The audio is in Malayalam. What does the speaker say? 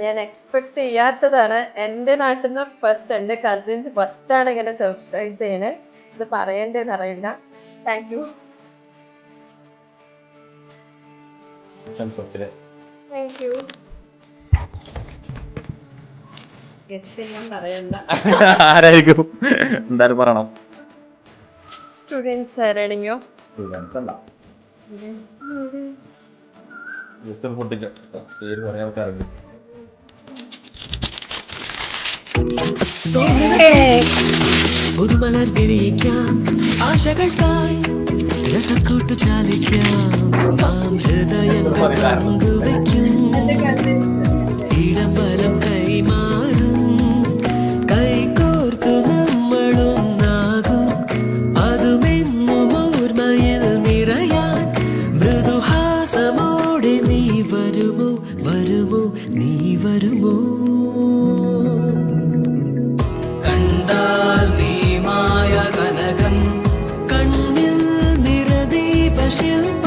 ഞാൻ എക്സ്പെക്ട് ചെയ്യാത്തതാണ്. എൻ്റെ നാട്ടിൽ നിന്ന് ഫസ്റ്റ് എൻ്റെ കസിൻസ് ഫസ്റ്റാണ് ഇങ്ങനെ സർപ്രൈസ് ചെയ്യുന്നത്. ഇത് പറയേണ്ടതെന്ന് അറിയില്ല. Thank you. Thank you. പറയണ്ട. ആരായിരിക്കും എന്തായാലും പറയണം. സ്റ്റുഡൻസ് ആരാണെങ്കിലോ പേര് പറയാൻ ആൾക്കാരുണ്ട്. പുതുമലർ വിരിക്കാം ആശകൾക്കായി രസക്കൂട്ടു ചാലിക്കാം നാം ഹൃദയങ്ങൾ പങ്കുവയ്ക്കും ഇടം വലം കൈമാറും കൈകോർത്തു നമ്മളൊന്നാകും അതുമെന്നും ഓർമ്മയിൽ നിറയാൻ മൃദുഹാസമോടെ നീ വരുമോ വരുമോ നീ വരുമോ കണ്ടാൽ നീ മായ കനകം കണ്ണിൽ നിറദീപ ശില്പ